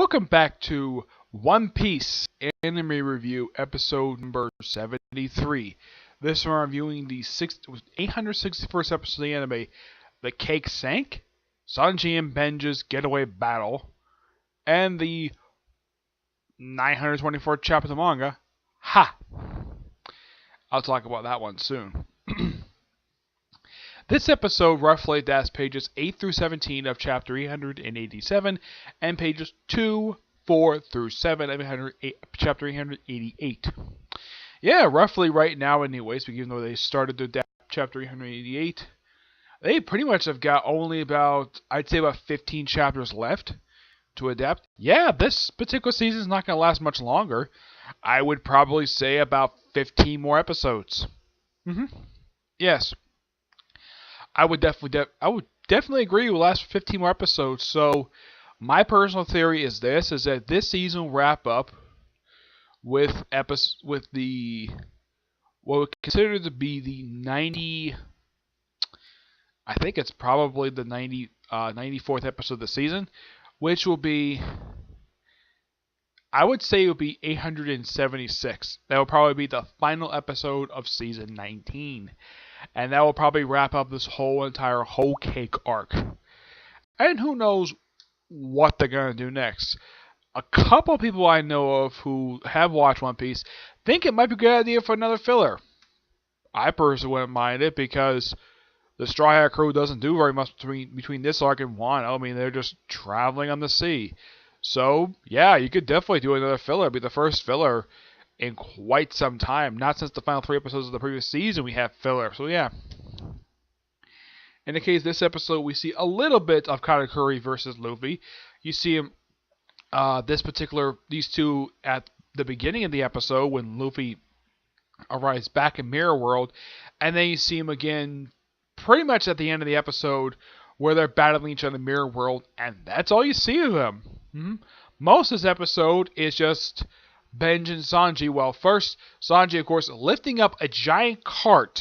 Welcome back to One Piece Anime Review, episode number 73. This one reviewing the 861st episode of the anime, The Cake Sank, Sanji and Benja's Getaway Battle, and the 924th chapter of the manga, Ha! I'll talk about that one soon. This episode roughly adapts pages 8 through 17 of chapter 887 and pages 2, 4 through 7 of chapter 888. Yeah, roughly right now anyways, even though they started to adapt chapter 888, they pretty much have got only about, I'd say about 15 chapters left to adapt. Yeah, this particular season is not going to last much longer. I would probably say about 15 more episodes. Yes. I would definitely agree it will last 15 more episodes. So my personal theory is that this season will wrap up with the what we consider to be the 90. I think it's probably the 94th episode of the season, which will be, I would say it would be 876. That will probably be the final episode of season 19. And that will probably wrap up this entire whole cake arc. And who knows what they're going to do next. A couple people I know of who have watched One Piece think it might be a good idea for another filler. I personally wouldn't mind it because the Straw Hat crew doesn't do very much between this arc and Wano. I mean, they're just traveling on the sea. So, yeah, you could definitely do another filler. It'd be the first filler in quite some time. Not since the final 3 episodes of the previous season we have filler. So yeah. In the case of this episode, we see a little bit of Katakuri versus Luffy. You see him, these two at the beginning of the episode when Luffy arrives back in Mirror World, and then you see him again pretty much at the end of the episode where they're battling each other in Mirror World, and that's all you see of them. Most of this episode is just Benji and Sanji. Well, first, Sanji, of course, lifting up a giant cart,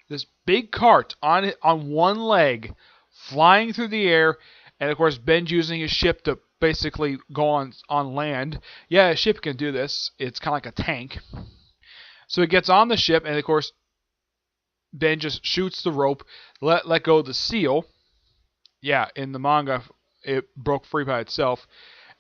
this big cart on one leg, flying through the air, and of course, Benji using his ship to basically go on land. Yeah, a ship can do this. It's kind of like a tank. So he gets on the ship, and of course, Ben just shoots the rope, let go of the seal. Yeah, in the manga, it broke free by itself,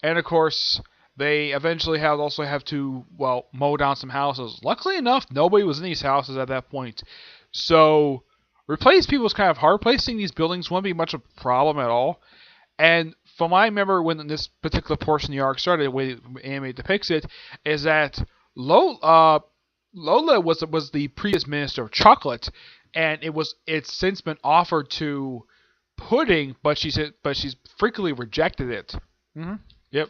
and of course, they eventually also have to, mow down some houses. Luckily enough, nobody was in these houses at that point. So, replace people is kind of hard. Replacing these buildings wouldn't be much of a problem at all. And from what I remember when this particular portion of the arc started, the way the anime depicts it, is that Lola was the previous minister of chocolate, and it's since been offered to Pudding, but she's frequently rejected it. Yep.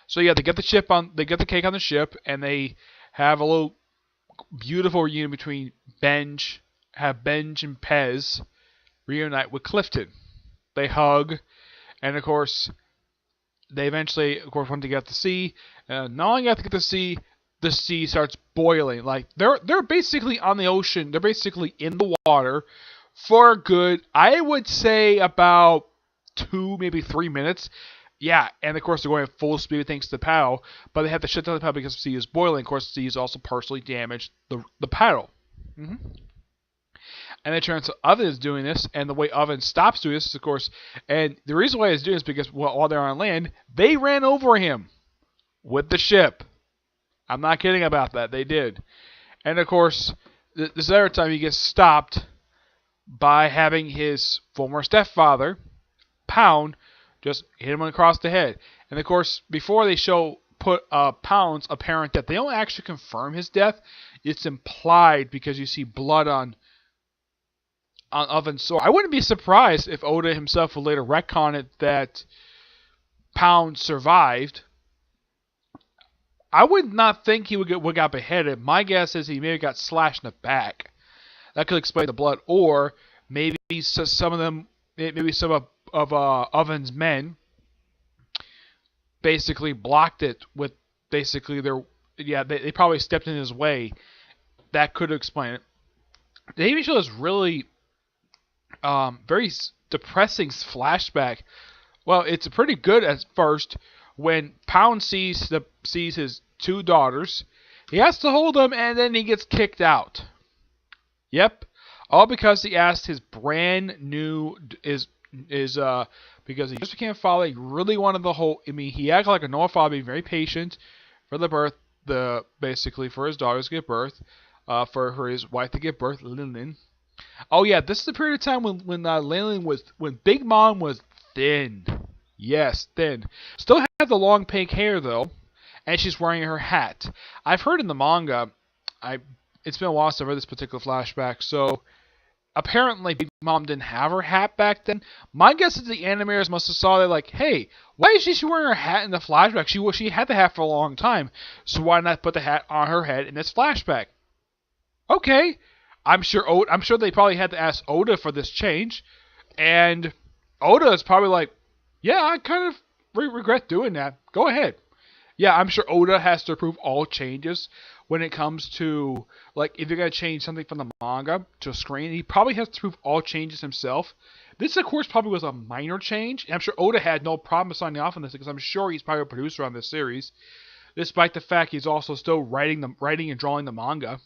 So yeah, they get the cake on the ship, and they have a little beautiful reunion between Benj and Pez reunite with Clifton. They hug, and of course, they eventually, want to get to sea. Not only get to get to sea, the sea starts boiling. Like they're basically on the ocean. They're basically in the water for a good, I would say, about 2, maybe 3 minutes. Yeah, and of course they're going at full speed thanks to the paddle, but they have to shut down the paddle because the sea is boiling. Of course, the sea has also partially damaged the paddle. And it turns out Oven is doing this, and the way Oven stops doing this is, of course, and the reason why he's doing this is because while they're on land, they ran over him with the ship. I'm not kidding about that. They did. And of course, this other time he gets stopped by having his former stepfather, Pound, just hit him across the head. And of course, before they put Pound's apparent death, they don't actually confirm his death. It's implied because you see blood on Oven's sword. I wouldn't be surprised if Oda himself would later retcon it that Pound survived. I would not think he would got beheaded. My guess is he maybe got slashed in the back. That could explain the blood, or maybe some of Oven's men basically blocked it with basically they probably stepped in his way. That could explain it. The TV show is really very depressing flashback Well, it's pretty good at first when Pound sees his two daughters. He has to hold them, and then he gets kicked out. Yep, all because he asked his brand new is because he just became a father. He really wanted the whole. I mean, he acted like a normal father, being very patient for the birth, basically for his daughters to give birth, for his wife to give birth, Lillian. Oh yeah, this is the period of time when Lillian when Big Mom was thin. Yes, thin. Still had the long pink hair though, and she's wearing her hat. I've heard in the manga, it's been a while since I've read this particular flashback, so apparently Big Mom didn't have her hat back then. My guess is the animators must have saw that like, hey, why is she wearing her hat in the flashback? She had the hat for a long time, so why not put the hat on her head in this flashback? Okay, I'm sure they probably had to ask Oda for this change, and Oda is probably like, yeah, I kind of regret doing that. Go ahead. Yeah, I'm sure Oda has to approve all changes when it comes to, like, if you're going to change something from the manga to a screen, he probably has to approve all changes himself. This, of course, probably was a minor change, and I'm sure Oda had no problem signing off on this because I'm sure he's probably a producer on this series, despite the fact he's also still writing and drawing the manga.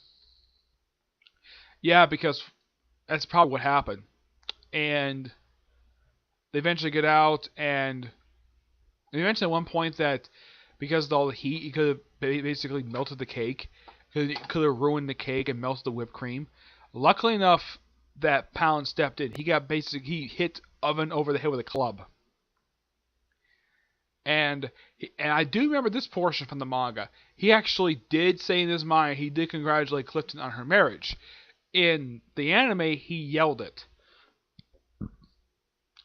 Yeah, because that's probably what happened. And they eventually get out, and they mentioned at one point that because of all the heat, he could have basically melted the cake. Could have ruined the cake and melted the whipped cream. Luckily enough, that Pound stepped in. He hit Oven over the head with a club. And I do remember this portion from the manga. He actually did say in his mind, he did congratulate Clifton on her marriage. In the anime, he yelled it.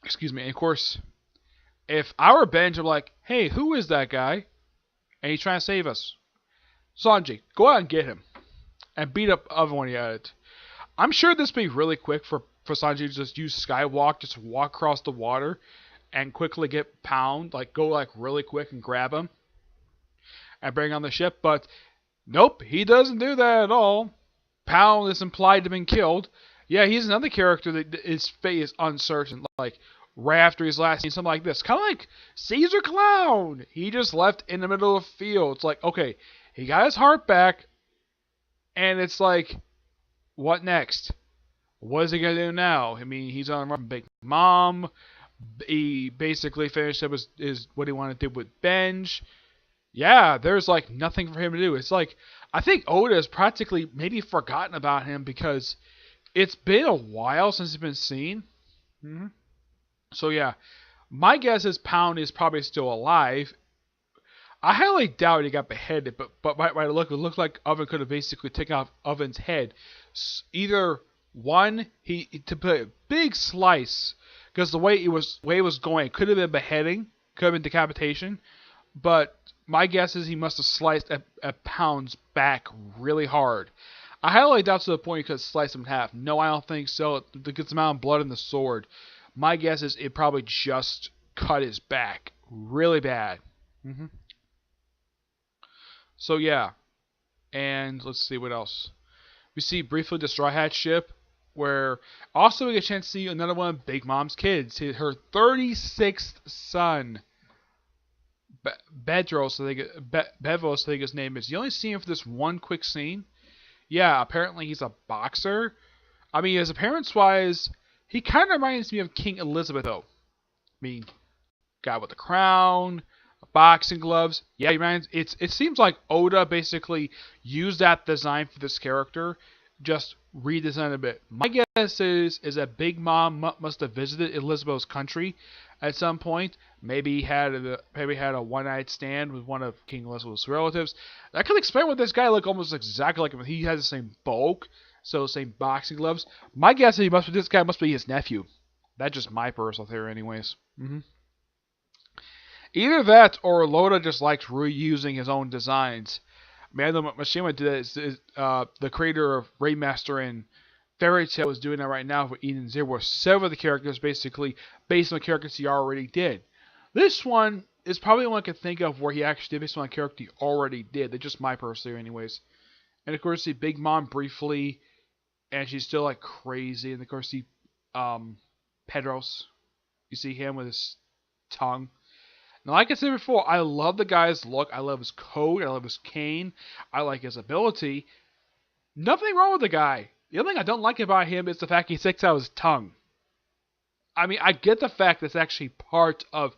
Excuse me. And of course, if I were Benj, I'm like, hey, who is that guy? And he's trying to save us. Sanji, go out and get him. And beat up Oven when he had it. I'm sure this would be really quick for Sanji to just use Skywalk, just walk across the water and quickly get Pound, like go like really quick and grab him and bring on the ship. But nope, he doesn't do that at all. Pound is implied to have been killed. Yeah, he's another character that his fate is uncertain. Like right after his last scene, something like this. Kind of like Caesar Clown. He just left in the middle of the field. It's like, okay, he got his heart back. And it's like, what next? What is he going to do now? I mean, he's on a run Big Mom. He basically finished up his what he wanted to do with Benj. Yeah, there's like nothing for him to do. It's like, I think Oda has practically maybe forgotten about him because it's been a while since he's been seen. Mm-hmm. So yeah, my guess is Pound is probably still alive. I highly doubt he got beheaded, but by the look, it looked like Oven could have basically taken off Oven's head. Either one, he to put a big slice, because the way it was going, it could have been beheading, could have been decapitation, but my guess is he must have sliced at Pound's back really hard. I highly doubt to the point he could have sliced him in half. No, I don't think so. The amount of blood in the sword. My guess is it probably just cut his back really bad. Mm-hmm. So yeah, and let's see what else. We see briefly the Straw Hat ship, where also we get a chance to see another one of Big Mom's kids, her 36th son, Bedros, Bevos, I think his name is. You only see him for this one quick scene. Yeah, apparently he's a boxer. I mean, his appearance-wise, he kind of reminds me of King Elizabeth, though. I mean, guy with the crown, boxing gloves. Yeah, it seems like Oda basically used that design for this character, just redesigned a bit. My guess is that Big Mom must have visited Elizabeth's country at some point. Maybe had a one-night stand with one of King Elizabeth's relatives. That could explain what this guy looked almost exactly like him. He has the same bulk, so the same boxing gloves. My guess is this guy must be his nephew. That's just my personal theory, anyways. Mm-hmm. Either that, or Loda just likes reusing his own designs. Mando Mashima did that. The creator of Raidmaster and Fairy Tail is doing that right now for Eden Zero, where several of the characters basically based on the characters he already did. This one is probably the one I can think of where he actually did based on a character he already did. That's just my personal theory, anyways. And of course, see Big Mom briefly, and she's still like crazy. And of course, see Pedros. You see him with his tongue. Now, like I said before, I love the guy's look. I love his coat. I love his cane. I like his ability. Nothing wrong with the guy. The only thing I don't like about him is the fact he sticks out his tongue. I mean, I get the fact that's actually part of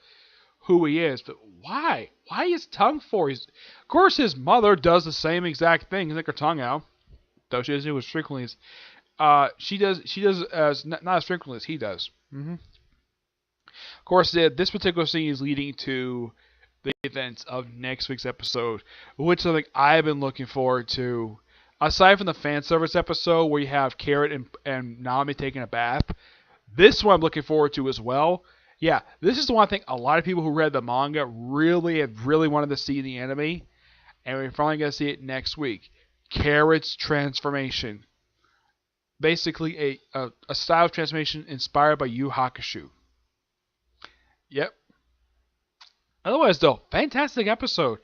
who he is, but why? Why his tongue for? Of course, his mother does the same exact thing, stick her tongue out, though she doesn't do it as frequently as she does. She does as not as frequently as he does. Of course, this particular scene is leading to the events of next week's episode, which is something I've been looking forward to. Aside from the fan service episode where you have Carrot and Nami taking a bath, this one I'm looking forward to as well. Yeah, this is the one I think a lot of people who read the manga really wanted to see in the anime, and we're finally going to see it next week. Carrot's transformation. Basically a style of transformation inspired by Yu Hakusho. Yep. Otherwise, though, fantastic episode.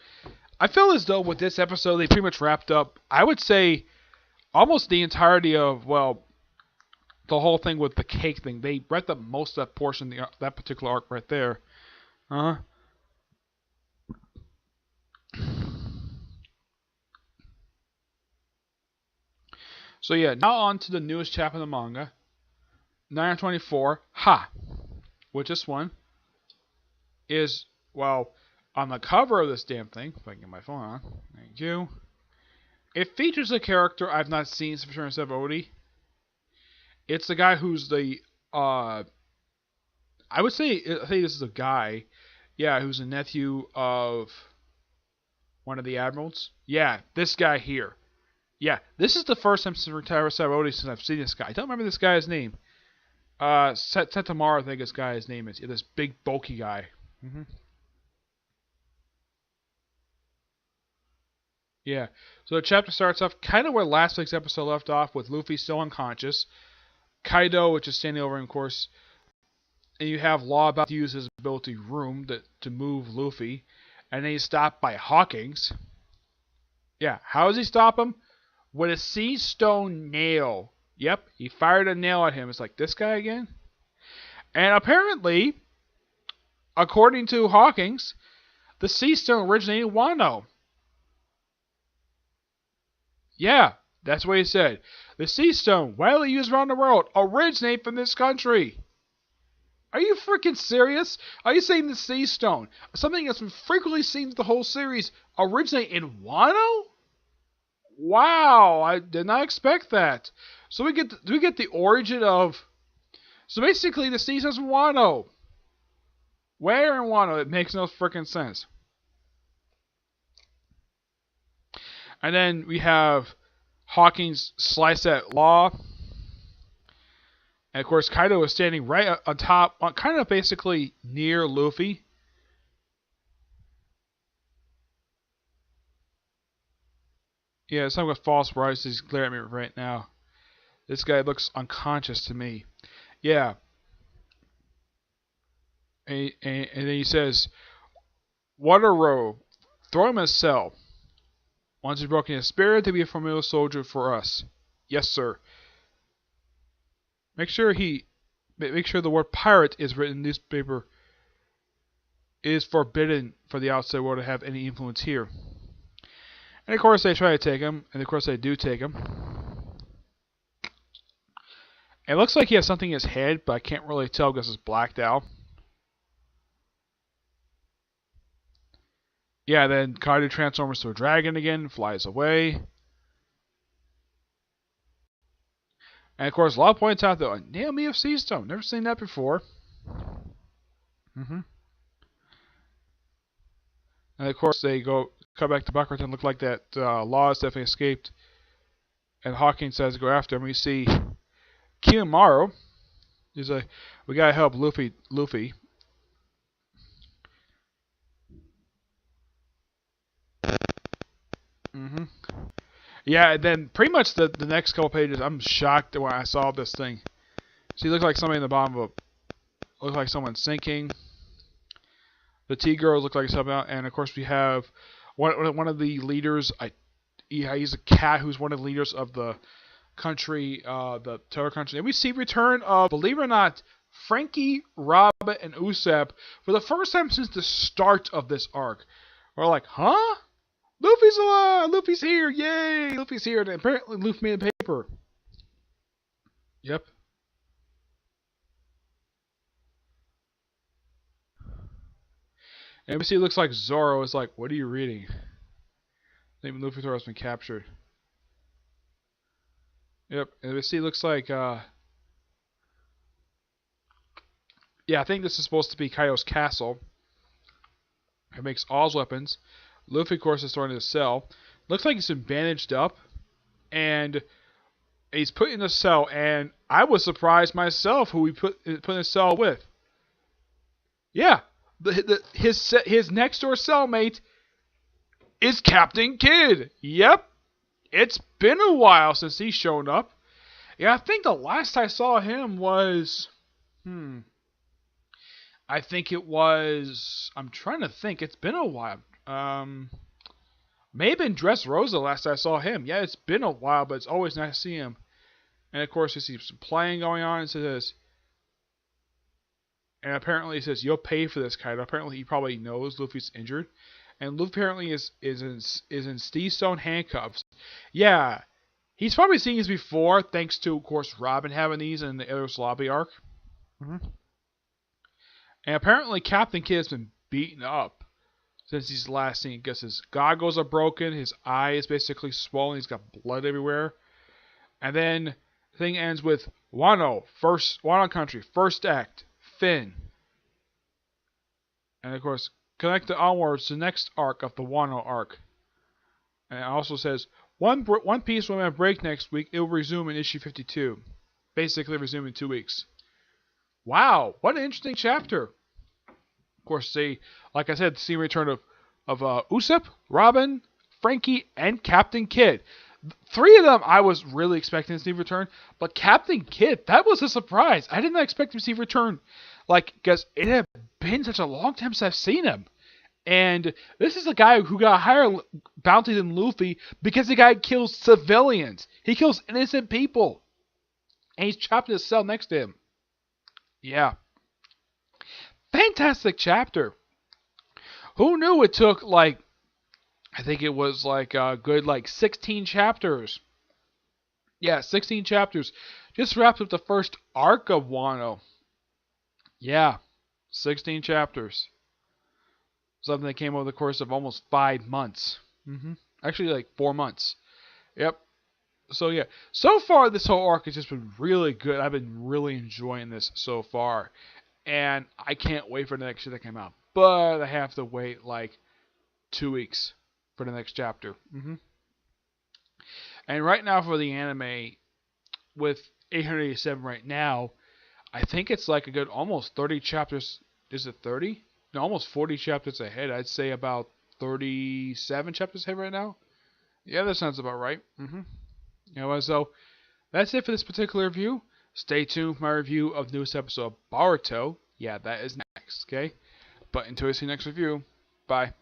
I feel as though with this episode, they pretty much wrapped up, I would say, almost the entirety of, well, the whole thing with the cake thing. They wrapped up most of that portion, that particular arc right there. So yeah, now on to the newest chapter of the manga. 924, Ha! Which this one is, well, on the cover of this damn thing, if I can get my phone on, thank you. It features a character I've not seen since Return of Odie. It's the guy who's the, I would say this is a guy, yeah, who's a nephew of one of the admirals. Yeah, this guy here. Yeah, this is the first time since Return of Odie since I've seen this guy. I don't remember this guy's name. Sentamara, I think this guy's name is. Yeah, this big, bulky guy. Yeah, so the chapter starts off kind of where last week's episode left off, with Luffy still unconscious. Kaido, which is standing over him, of course. And you have Law about to use his ability Room to move Luffy. And then he's stopped by Hawkins. Yeah, how does he stop him? With a sea stone nail. Yep, he fired a nail at him. It's like, this guy again? And apparently, according to Hawkins, the sea stone originated in Wano. Yeah, that's what he said. The sea stone, widely used around the world, originate from this country. Are you freaking serious? Are you saying the sea stone, something that's been frequently seen in the whole series, originate in Wano? Wow, I did not expect that. So we get the origin of. So basically, the sea stone's in Wano. Where in Wano? It makes no freaking sense. And then we have Hawkins slice at Law. And of course, Kaido is standing right on top, kind of basically near Luffy. Yeah, something with false bright is glaring at me right now. This guy looks unconscious to me. Yeah. And then he says, Water robe, throw him in a cell. Once he's broken his spirit, to be a familiar soldier for us. Yes, sir. Make sure the word pirate is written in newspaper. It is forbidden for the outside world to have any influence here. And of course they try to take him, and of course they do take him. It looks like he has something in his head, but I can't really tell because it's blacked out. Yeah, then Kaido transforms to a dragon again, flies away. And of course, Law points out that nail me of Sea Stone. Never seen that before. And of course, they come back to Buckerton. Look like that Law has definitely escaped. And Hawkins says to go after him. We see Kiyomaru. He's like, we gotta help Luffy. Yeah, and then pretty much the next couple pages, I'm shocked when I saw this thing. See, it looked like somebody in the bottom of a, looked like someone sinking. The T-girl looked like something else, and of course we have one of the leaders. He's a cat who's one of the leaders of the country, the terror country. And we see return of, believe it or not, Frankie, Robin, and Usopp for the first time since the start of this arc. We're like, huh? Luffy's alive! Luffy's here! Yay! Luffy's here! And apparently Luffy made a paper. Yep. And we see it looks like Zoro is like, what are you reading? Maybe Luffy has been captured. Yep. And we see it looks like, yeah, I think this is supposed to be Kaido's castle. It makes Oz weapons. Luffy, of course, is starting to sell. Looks like he's been bandaged up. And he's put in a cell. And I was surprised myself who he put in a cell with. Yeah. His next door cellmate is Captain Kidd. Yep. It's been a while since he's shown up. Yeah, I think the last I saw him was... I think it was... I'm trying to think. It's been a while. May have been Dressrosa last I saw him. Yeah, it's been a while, but it's always nice to see him. And of course, you see some playing going on. It says... And apparently it says, you'll pay for this, Kaido. Apparently he probably knows Luffy's injured. And Luffy apparently is in Steel Stone handcuffs. Yeah. He's probably seen these before, thanks to, of course, Robin having these in the Eros Lobby arc. And apparently Captain Kidd has been beaten up since he's last seen. I guess his goggles are broken. His eye is basically swollen. He's got blood everywhere. And then the thing ends with Wano Country, first act, Finn. And of course, connected onwards to the next arc of the Wano arc. And it also says, One Piece will have a break next week. It will resume in issue 52. Basically resume in 2 weeks. Wow, what an interesting chapter. Of course, like I said, see return of Usopp, Robin, Frankie, and Captain Kidd. 3 of them I was really expecting to see return, but Captain Kidd, that was a surprise. I did not expect him to see return. Because it had been such a long time since I've seen him. And this is a guy who got a higher bounty than Luffy because the guy kills civilians. He kills innocent people. And he's chopped in his cell next to him. Yeah. Fantastic chapter. Who knew it took, I think it was a good 16 chapters. Yeah, 16 chapters. Just wraps up the first arc of Wano. Yeah, 16 chapters. Something that came over the course of almost 5 months. Actually, 4 months. Yep. So, yeah. So far, this whole arc has just been really good. I've been really enjoying this so far. And I can't wait for the next shit that came out. But I have to wait, 2 weeks for the next chapter. And right now for the anime, with 887 right now, I think it's a good almost 30 chapters. Is it 30? No, almost 40 chapters ahead. I'd say about 37 chapters ahead right now. Yeah, that sounds about right. So that's it for this particular review. Stay tuned for my review of the newest episode of Boruto. Yeah, that is next, okay? But until we see you next review, bye.